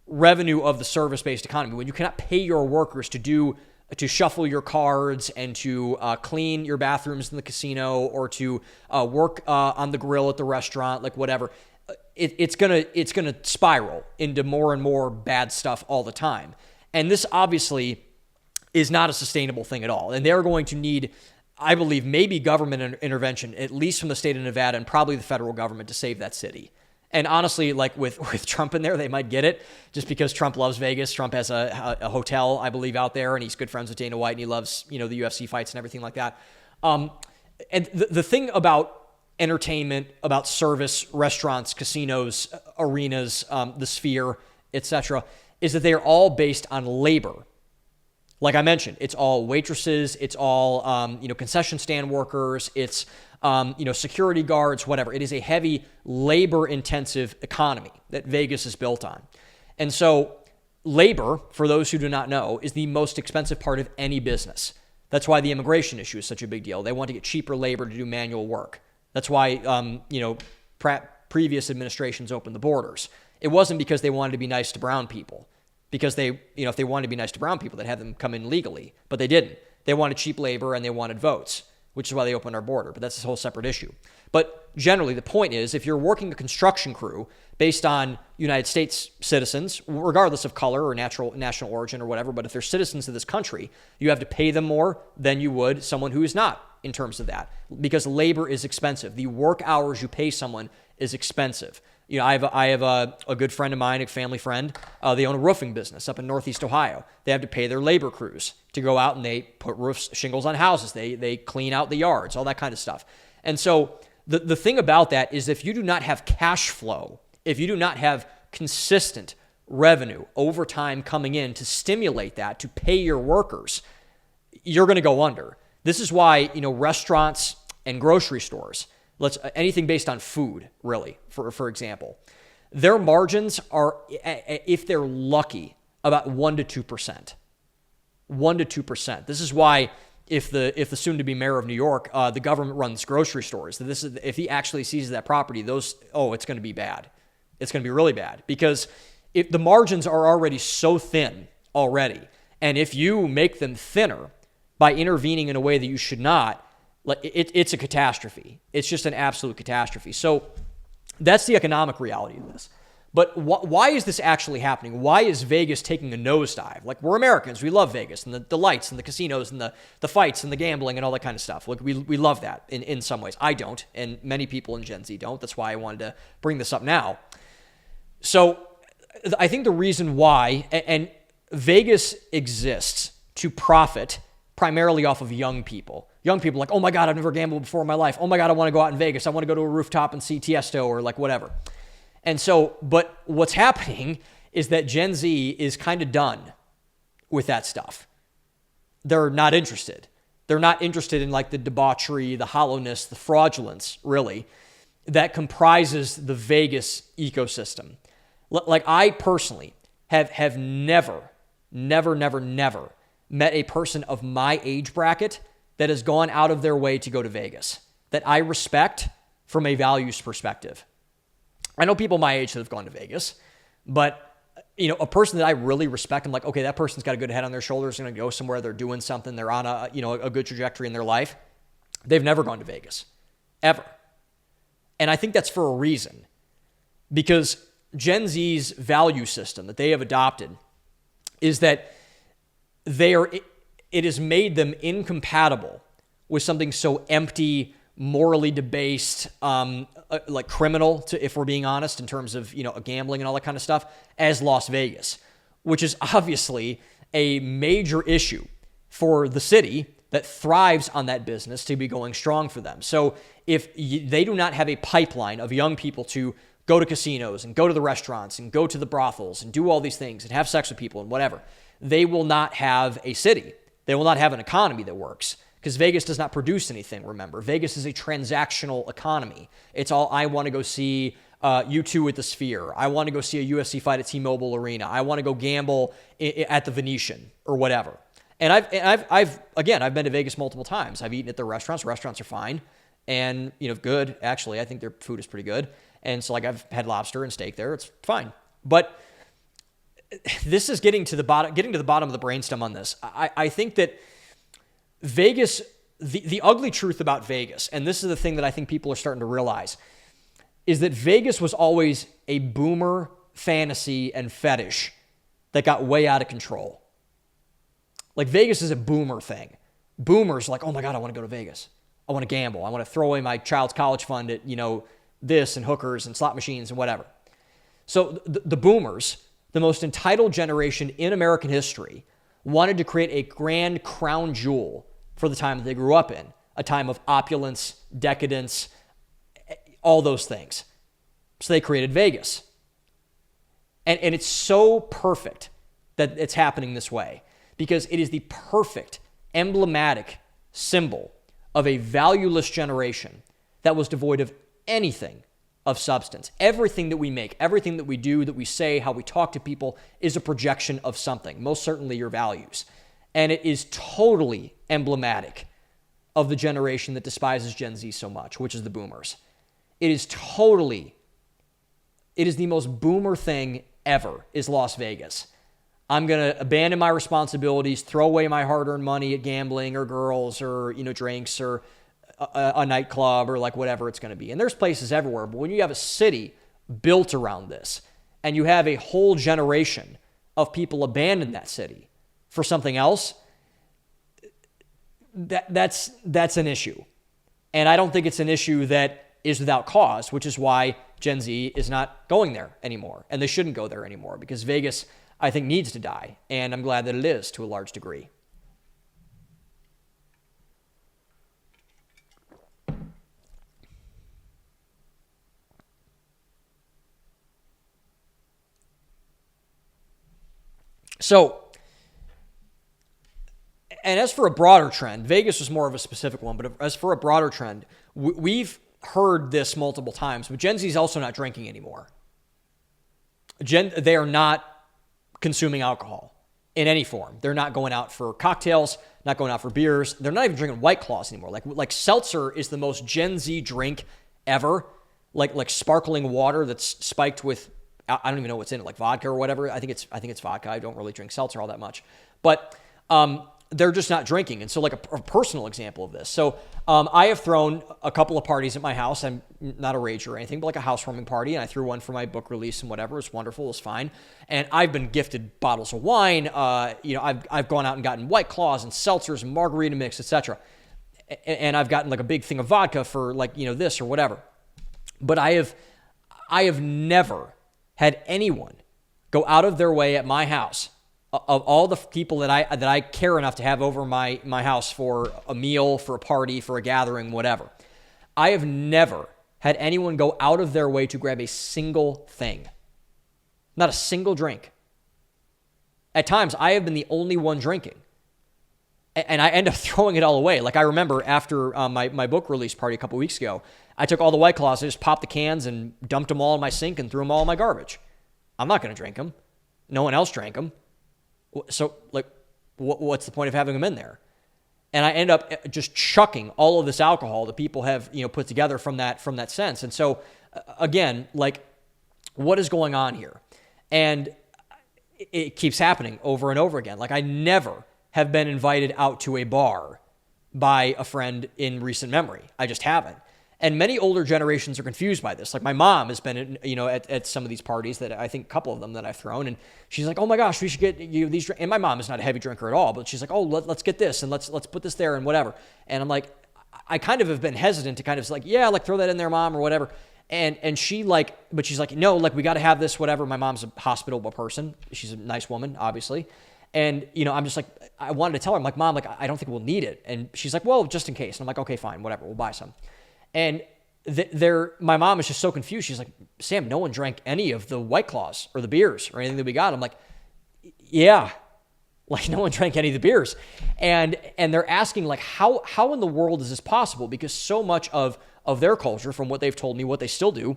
revenue of the service-based economy, when you cannot pay your workers to shuffle your cards and to clean your bathrooms in the casino, or to work on the grill at the restaurant, like whatever, it's gonna spiral into more and more bad stuff all the time. And this obviously is not a sustainable thing at all. And they're going to need, I believe, maybe government intervention, at least from the state of Nevada and probably the federal government, to save that city. And honestly, like with Trump in there, they might get it, just because Trump loves Vegas. Trump has a hotel, I believe, out there, and he's good friends with Dana White, and he loves, the UFC fights and everything like that. And the thing about entertainment, about service, restaurants, casinos, arenas, the Sphere, etc., is that they are all based on labor. Like I mentioned, it's all waitresses, it's all concession stand workers, it's security guards, whatever. It is a heavy labor-intensive economy that Vegas is built on. And so labor, for those who do not know, is the most expensive part of any business. That's why the immigration issue is such a big deal. They want to get cheaper labor to do manual work. That's why, previous administrations opened the borders. It wasn't because they wanted to be nice to brown people, because if they wanted to be nice to brown people, they'd have them come in legally, but they didn't. They wanted cheap labor and they wanted votes, which is why they opened our border, but that's a whole separate issue. But generally, the point is, if you're working a construction crew based on United States citizens, regardless of color or national origin or whatever, but if they're citizens of this country, you have to pay them more than you would someone who is not in terms of that, because labor is expensive. The work hours you pay someone is expensive. I have a good friend of mine, a family friend. They own a roofing business up in Northeast Ohio. They have to pay their labor crews to go out and they put shingles on houses. They clean out the yards, all that kind of stuff. And so the thing about that is, if you do not have cash flow, if you do not have consistent revenue over time coming in to stimulate that, to pay your workers, you're going to go under. This is why, restaurants and grocery stores, anything based on food, really, for example, their margins are, if they're lucky, about 1% to 2%. 1% to 2%. This is why, if the soon-to-be mayor of New York, the government runs grocery stores, if he actually seizes that property, it's going to be bad. It's going to be really bad, because if the margins are already so thin already, and if you make them thinner by intervening in a way that you should not, it's a catastrophe. It's just an absolute catastrophe. So that's the economic reality of this. But why is this actually happening? Why is Vegas taking a nosedive? We're Americans. We love Vegas and the lights and the casinos and the fights and the gambling and all that kind of stuff. We love that in some ways. I don't, and many people in Gen Z don't. That's why I wanted to bring this up now. So I think the reason why, and Vegas exists to profit primarily off of young people. Young people like, oh my God, I've never gambled before in my life. Oh my God, I want to go out in Vegas. I want to go to a rooftop and see Tiesto or whatever. And so, but what's happening is that Gen Z is kind of done with that stuff. They're not interested. They're not interested in the debauchery, the hollowness, the fraudulence, really, that comprises the Vegas ecosystem. I personally have never met a person of my age bracket that has gone out of their way to go to Vegas, that I respect from a values perspective. I know people my age that have gone to Vegas, but a person that I really respect, I'm like, okay, that person's got a good head on their shoulders, going to go somewhere, they're doing something, they're on a good trajectory in their life. They've never gone to Vegas, ever. And I think that's for a reason, because Gen Z's value system that they have adopted is that it has made them incompatible with something so empty, morally debased, criminal, if we're being honest, in terms of, gambling and all that kind of stuff, as Las Vegas, which is obviously a major issue for the city that thrives on that business to be going strong for them. So if they do not have a pipeline of young people to go to casinos and go to the restaurants and go to the brothels and do all these things and have sex with people and whatever, they will not have a city. They will not have an economy that works, because Vegas does not produce anything, remember. Vegas is a transactional economy. It's all, I want to go see U2 at the Sphere. I want to go see a UFC fight at T-Mobile Arena. I want to go gamble at the Venetian or whatever. And I've been to Vegas multiple times. I've eaten at their restaurants. Restaurants are fine and, good. Actually, I think their food is pretty good. And so I've had lobster and steak there. It's fine. But this is getting to the bottom of the brainstem on this. I think that Vegas, the ugly truth about Vegas, and this is the thing that I think people are starting to realize, is that Vegas was always a boomer fantasy and fetish that got way out of control. Vegas is a boomer thing. Boomers oh my God, I want to go to Vegas. I want to gamble. I want to throw away my child's college fund at, this and hookers and slot machines and whatever. So the boomers, the most entitled generation in American history, wanted to create a grand crown jewel for the time that they grew up in, a time of opulence, decadence, all those things. So they created Vegas. And it's so perfect that it's happening this way, because it is the perfect, emblematic symbol of a valueless generation that was devoid of anything of substance. Everything that we make, everything that we do, that we say, how we talk to people is a projection of something, most certainly your values. And it is totally emblematic of the generation that despises Gen Z so much, which is the boomers. It is totally It is the most boomer thing ever, is Las Vegas. I'm going to abandon my responsibilities, throw away my hard-earned money at gambling or girls or, drinks or a nightclub or like whatever it's going to be. And there's places everywhere. But when you have a city built around this and you have a whole generation of people abandon that city for something else, that's an issue. And I don't think it's an issue that is without cause, which is why Gen Z is not going there anymore. And they shouldn't go there anymore because Vegas, I think, needs to die. And I'm glad that it is to a large degree. So, and as for a broader trend, Vegas was more of a specific one, but as for a broader trend, we've heard this multiple times, but Gen Z is also not drinking anymore. They are not consuming alcohol in any form. They're not going out for cocktails, not going out for beers. They're not even drinking White Claws anymore. Like seltzer is the most Gen Z drink ever. Like sparkling water that's spiked with, I don't even know what's in it, like vodka or whatever. I think it's vodka. I don't really drink seltzer all that much, but they're just not drinking. And so like a personal example of this. So I have thrown a couple of parties at my house. I'm not a rager or anything, but like a housewarming party. And I threw one for my book release and whatever. It was wonderful. It was fine. And I've been gifted bottles of wine. I've gone out and gotten White Claws and seltzers and margarita mix, etc. And I've gotten like a big thing of vodka for like, this or whatever. But I have never had anyone go out of their way at my house, of all the people that I care enough to have over my house for a meal, for a party, for a gathering, whatever. I have never had anyone go out of their way to grab a single thing. Not a single drink. At times, I have been the only one drinking. And I end up throwing it all away. Like I remember after my book release party a couple weeks ago, I took all the White Claws, I just popped the cans and dumped them all in my sink and threw them all in my garbage. I'm not going to drink them. No one else drank them. So, like, what's the point of having them in there? And I end up just chucking all of this alcohol that people have, put together from that sense. And so, again, like, what is going on here? And it keeps happening over and over again. Like, I never have been invited out to a bar by a friend in recent memory. I just haven't. And many older generations are confused by this. Like my mom has been, at some of these parties that I think a couple of them that I've thrown, and she's like, "Oh my gosh, we should get you these." And my mom is not a heavy drinker at all, but she's like, "Oh, let's get this and let's put this there and whatever." And I'm like, I kind of have been hesitant to kind of like, yeah, like throw that in there, mom, or whatever. And she but she's like, no, like we got to have this, whatever. My mom's a hospitable person. She's a nice woman, obviously. And, I'm just like, I wanted to tell her, I'm like, Mom, like, I don't think we'll need it. And she's like, well, just in case. And I'm like, okay, fine, whatever, we'll buy some. And my mom is just so confused. She's like, Sam, no one drank any of the White Claws or the beers or anything that we got. I'm like, yeah, like no one drank any of the beers. And they're asking like, how in the world is this possible? Because so much of their culture, from what they've told me, what they still do,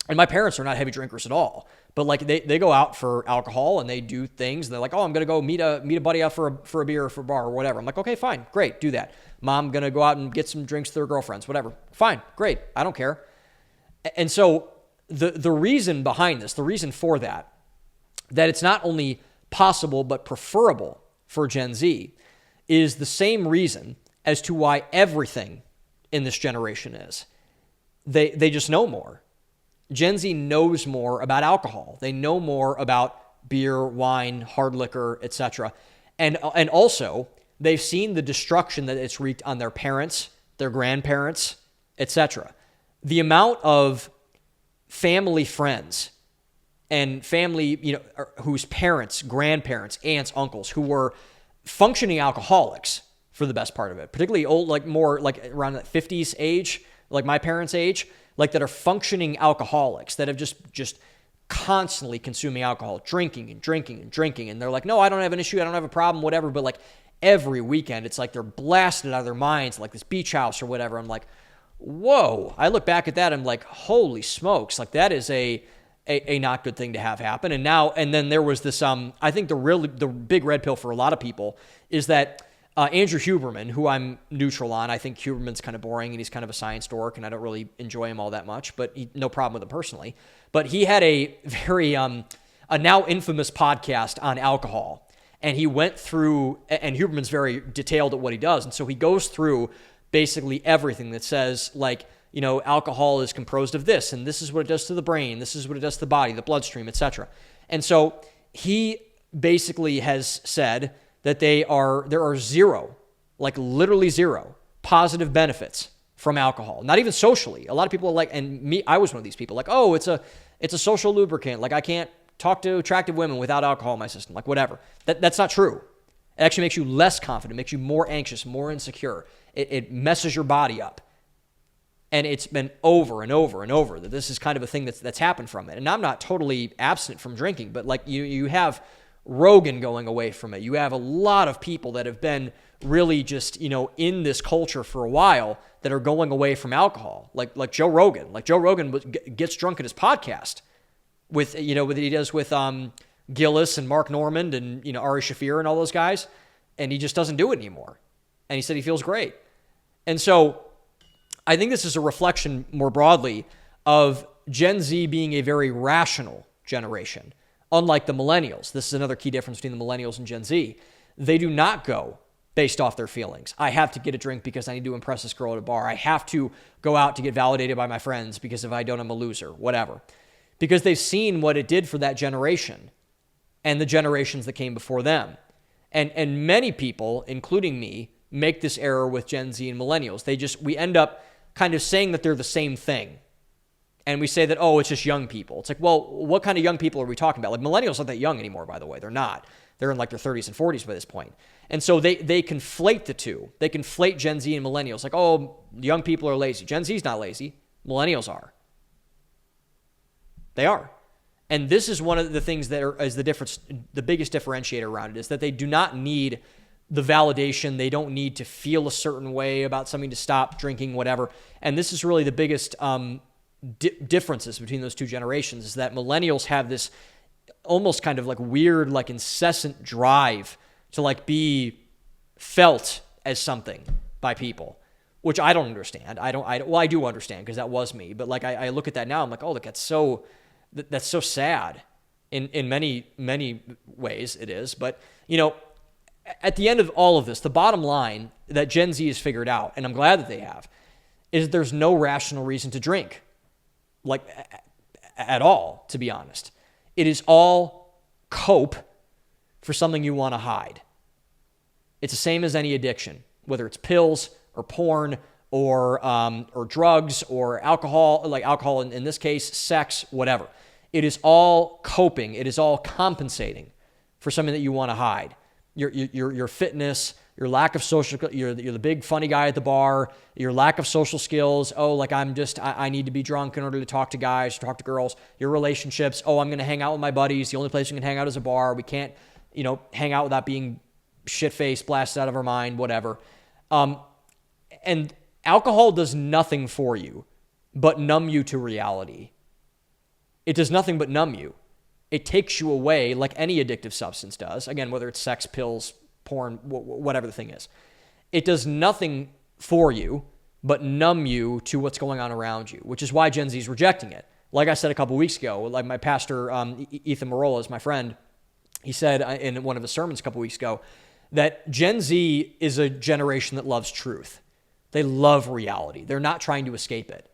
and my parents are not heavy drinkers at all, but like they go out for alcohol and they do things. And they're like, oh, I'm going to go meet a buddy out for a beer or for a bar or whatever. I'm like, okay, fine, great, do that. Mom going to go out and get some drinks to their girlfriends, whatever. Fine, great, I don't care. And so the reason behind this, the reason for that it's not only possible but preferable for Gen Z is the same reason as to why everything in this generation is. They just know more. Gen Z knows more about alcohol. They know more about beer, wine, hard liquor, etc. And also, they've seen the destruction that it's wreaked on their parents, their grandparents, etc. The amount of family friends and family, whose parents, grandparents, aunts, uncles, who were functioning alcoholics for the best part of it, particularly old, like more like around the 50s age, like my parents' age, like that are functioning alcoholics that have just constantly consuming alcohol, drinking. And they're like, no, I don't have an issue. I don't have a problem, whatever. But like every weekend, it's like they're blasted out of their minds, like this beach house or whatever. I'm like, whoa. I look back at that. I'm like, holy smokes. Like that is a not good thing to have happen. And then there was this, I think the big red pill for a lot of people is that Andrew Huberman, who I'm neutral on. I think Huberman's kind of boring and he's kind of a science dork and I don't really enjoy him all that much, but no problem with him personally. But he had a very, a now infamous podcast on alcohol. And he went through, and Huberman's very detailed at what he does. And so he goes through basically everything that says, like, you know, alcohol is composed of this, and this is what it does to the brain, this is what it does to the body, the bloodstream, etc. And so he basically has said that there are zero, like literally zero, positive benefits from alcohol. Not even socially. A lot of people are like, and me, I was one of these people, like, oh, it's a social lubricant. Like I can't talk to attractive women without alcohol in my system, like whatever. That's not true. It actually makes you less confident, makes you more anxious, more insecure. It messes your body up. And it's been over and over and over that this is kind of a thing that's happened from it. And I'm not totally abstinent from drinking, but like you have Rogan going away from it. You have a lot of people that have been really just, you know, in this culture for a while that are going away from alcohol, like Joe Rogan. Like Joe Rogan gets drunk at his podcast with, you know, what he does with Gillis and Mark Normand and, you know, Ari Shaffir and all those guys, and he just doesn't do it anymore. And he said he feels great. And so I think this is a reflection more broadly of Gen Z being a very rational generation. Unlike the millennials, this is another key difference between the millennials and Gen Z. They do not go based off their feelings. I have to get a drink because I need to impress this girl at a bar. I have to go out to get validated by my friends because if I don't, I'm a loser, whatever. Because they've seen what it did for that generation and the generations that came before them. And many people, including me, make this error with Gen Z and millennials. We end up kind of saying that they're the same thing. And we say that, oh, it's just young people. It's like, well, what kind of young people are we talking about? Like millennials aren't that young anymore, by the way. They're not. They're in like their 30s and 40s by this point. And so they conflate the two. They conflate Gen Z and millennials. Like, oh, young people are lazy. Gen Z's not lazy. Millennials are. They are. And this is one of the things that is the difference, the biggest differentiator around it is that they do not need the validation. They don't need to feel a certain way about something to stop drinking, whatever. And this is really the biggest differences between those two generations is that millennials have this almost kind of like weird, like incessant drive to like be felt as something by people, which I don't understand. Well, I do understand because that was me. But like I look at that now, I'm like, oh, look, that's so sad in many, many ways it is. But, you know, at the end of all of this, the bottom line that Gen Z has figured out, and I'm glad that they have, is there's no rational reason to drink, like at all, to be honest. It is all cope for something you want to hide. It's the same as any addiction, whether it's pills or porn or drugs or alcohol, like alcohol in this case, sex, whatever. It is all coping. It is all compensating for something that you want to hide. Your fitness, your lack of social, you're the big funny guy at the bar, your lack of social skills. Oh, like I need to be drunk in order to talk to guys, talk to girls, your relationships. Oh, I'm going to hang out with my buddies. The only place we can hang out is a bar. We can't, you know, hang out without being shit-faced, blasted out of our mind, whatever. And alcohol does nothing for you but numb you to reality. It does nothing but numb you. It takes you away like any addictive substance does. Again, whether it's sex, pills, porn, whatever the thing is. It does nothing for you but numb you to what's going on around you, which is why Gen Z is rejecting it. Like I said a couple weeks ago, like my pastor, Ethan Marola, is my friend. He said in one of his sermons a couple weeks ago that Gen Z is a generation that loves truth. They love reality. They're not trying to escape it.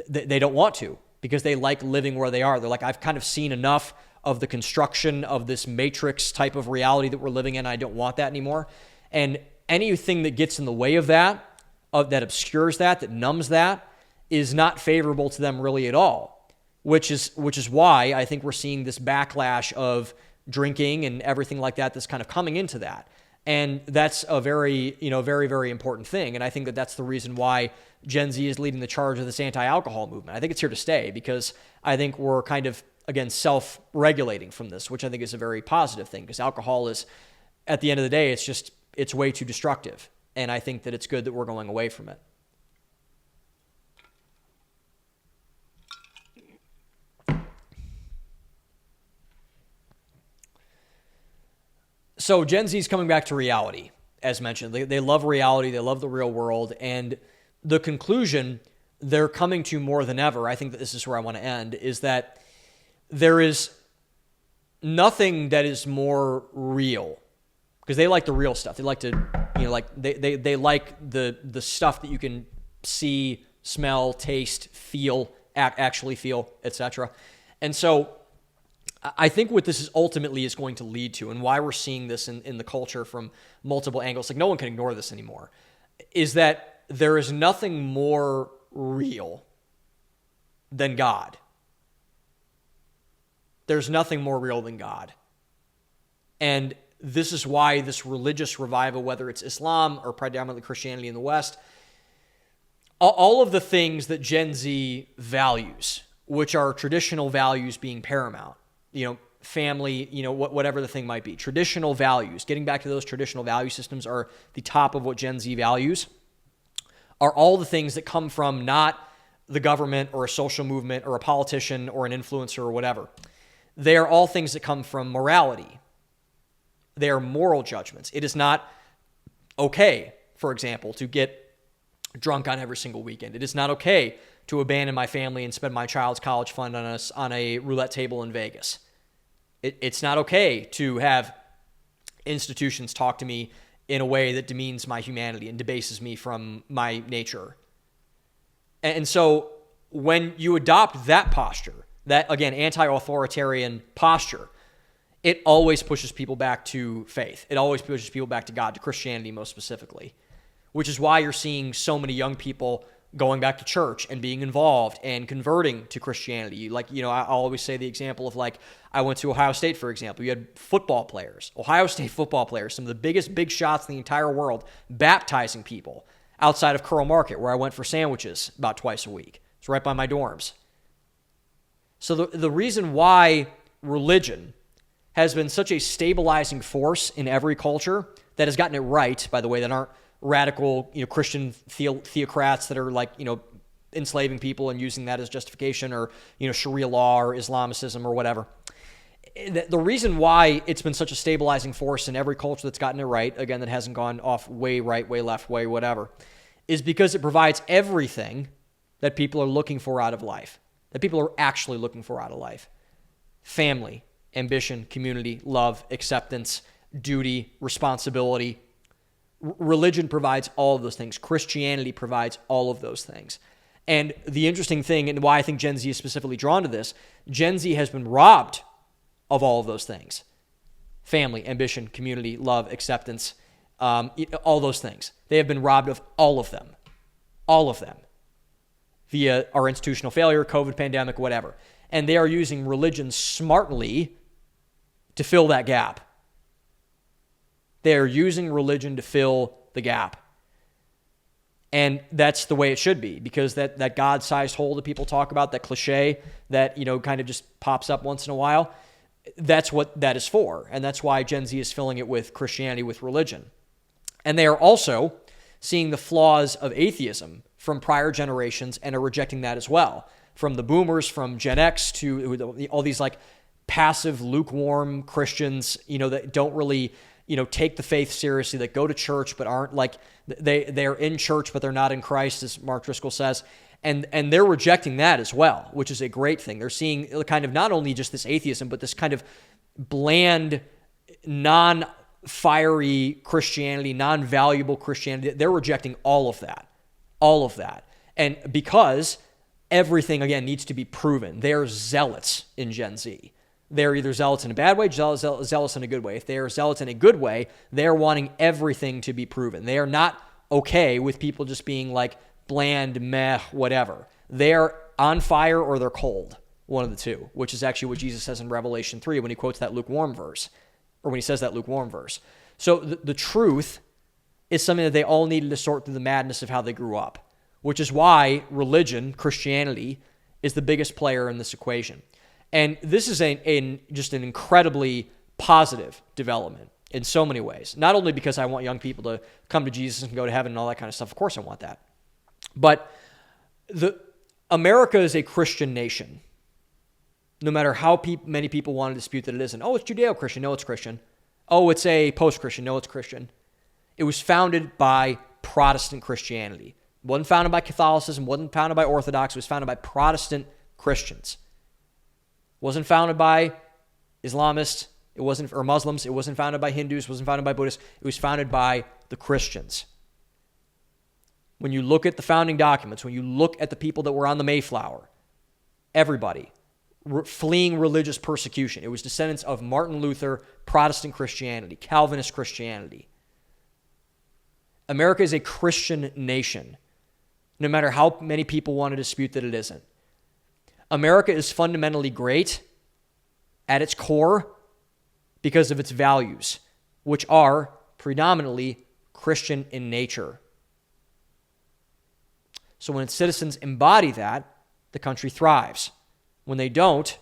They don't want to because they like living where they are. They're like, I've kind of seen enough of the construction of this matrix type of reality that we're living in. I don't want that anymore. And anything that gets in the way of that, that obscures that numbs that, is not favorable to them really at all, which is why I think we're seeing this backlash of drinking and everything like that that's kind of coming into that. And that's a very, very, very important thing. And I think that that's the reason why Gen Z is leading the charge of this anti-alcohol movement. I think it's here to stay because I think we're kind of, again, self-regulating from this, which I think is a very positive thing because alcohol is, at the end of the day, it's way too destructive. And I think that it's good that we're going away from it. So Gen Z is coming back to reality. as mentioned. They love reality. They love the real world. And the conclusion they're coming to more than ever, I think that this is where I want to end, is that there is nothing that is more real, because they like the real stuff. They like to, like they like the stuff that you can see, smell, taste, feel, actually feel, etc. And so I think what this is ultimately is going to lead to, and why we're seeing this in the culture from multiple angles, like no one can ignore this anymore, is that there is nothing more real than God. There's nothing more real than God. And this is why this religious revival, whether it's Islam or predominantly Christianity in the West, all of the things that Gen Z values, which are traditional values being paramount, family, whatever the thing might be, traditional values, getting back to those traditional value systems are the top of what Gen Z values, are all the things that come from not the government or a social movement or a politician or an influencer or whatever. They are all things that come from morality. They are moral judgments. It is not okay, for example, to get drunk on every single weekend. It is not okay to abandon my family and spend my child's college fund on a roulette table in Vegas. It's not okay to have institutions talk to me in a way that demeans my humanity and debases me from my nature. And so when you adopt that posture, that, again, anti-authoritarian posture, it always pushes people back to faith. It always pushes people back to God, to Christianity most specifically, which is why you're seeing so many young people going back to church and being involved and converting to Christianity. I always say the example of, I went to Ohio State, for example. You had football players, Ohio State football players, some of the biggest big shots in the entire world, baptizing people outside of Curl Market, where I went for sandwiches about twice a week. It's right by my dorms. So the reason why religion has been such a stabilizing force in every culture that has gotten it right, by the way, that aren't radical, Christian theocrats that are enslaving people and using that as justification, or, Sharia law or Islamicism or whatever. The reason why it's been such a stabilizing force in every culture that's gotten it right, again, that hasn't gone off way right, way left, way whatever, is because it provides everything that people are looking for out of life, that people are actually looking for out of life. Family, ambition, community, love, acceptance, duty, responsibility. Religion provides all of those things. Christianity provides all of those things. And the interesting thing, and why I think Gen Z is specifically drawn to this, Gen Z has been robbed of all of those things. Family, ambition, community, love, acceptance, all those things. They have been robbed of all of them. All of them. Via our institutional failure, COVID pandemic, whatever. And they are using religion smartly to fill that gap. They are using religion to fill the gap. And that's the way it should be, because that God-sized hole that people talk about, that cliche that, kind of just pops up once in a while, that's what that is for. And that's why Gen Z is filling it with Christianity, with religion. And they are also seeing the flaws of atheism from prior generations and are rejecting that as well. From the boomers, from Gen X to all these passive, lukewarm Christians, that don't really, take the faith seriously, that go to church but aren't they're in church but they're not in Christ, as Mark Driscoll says. And they're rejecting that as well, which is a great thing. They're seeing kind of not only just this atheism, but this kind of bland, non-fiery Christianity, non-valuable Christianity. They're rejecting all of that. All of that. And because everything, again, needs to be proven. They're zealots in Gen Z. They're either zealots in a bad way, zealots in a good way. If they're zealots in a good way, they're wanting everything to be proven. They are not okay with people just being bland, meh, whatever. They're on fire or they're cold, one of the two, which is actually what Jesus says in Revelation 3 when he quotes that lukewarm verse, or when he says that lukewarm verse. So the truth is something that they all needed to sort through the madness of how they grew up, which is why religion, Christianity, is the biggest player in this equation. And this is just an incredibly positive development in so many ways. Not only because I want young people to come to Jesus and go to heaven and all that kind of stuff. Of course I want that. But America is a Christian nation. No matter how many people want to dispute that it isn't. Oh, it's Judeo-Christian. No, it's Christian. Oh, it's a post-Christian. No, it's Christian. It was founded by Protestant Christianity. It wasn't founded by Catholicism, wasn't founded by Orthodox. It was founded by Protestant Christians. It wasn't founded by Islamists, or Muslims. It wasn't founded by Hindus, it wasn't founded by Buddhists. It was founded by the Christians. When you look at the founding documents, when you look at the people that were on the Mayflower, everybody fleeing religious persecution. It was descendants of Martin Luther, Protestant Christianity, Calvinist Christianity. America is a Christian nation, no matter how many people want to dispute that it isn't. America is fundamentally great at its core because of its values, which are predominantly Christian in nature. So when its citizens embody that, the country thrives. When they don't,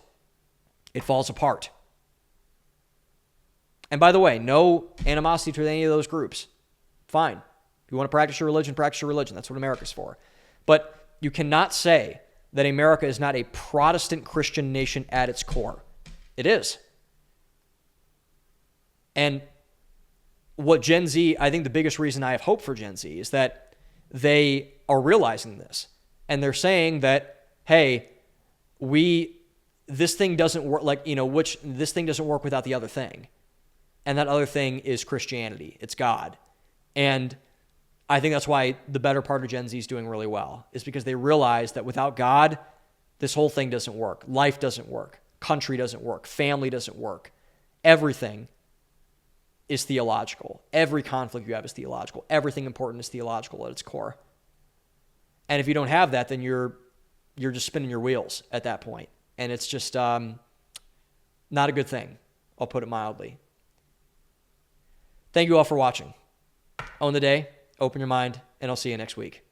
it falls apart. And by the way, no animosity to any of those groups. Fine. If you want to practice your religion, practice your religion. That's what America's for. But you cannot say that America is not a Protestant Christian nation at its core. It is. And what Gen Z, I think the biggest reason I have hope for Gen Z is that they are realizing this. And they're saying that, hey, this thing doesn't work, this thing doesn't work without the other thing. And that other thing is Christianity. It's God. And I think that's why the better part of Gen Z is doing really well, is because they realize that without God, this whole thing doesn't work. Life doesn't work. Country doesn't work. Family doesn't work. Everything is theological. Every conflict you have is theological. Everything important is theological at its core. And if you don't have that, then you're just spinning your wheels at that point. And it's just not a good thing. I'll put it mildly. Thank you all for watching. Own the day, open your mind, and I'll see you next week.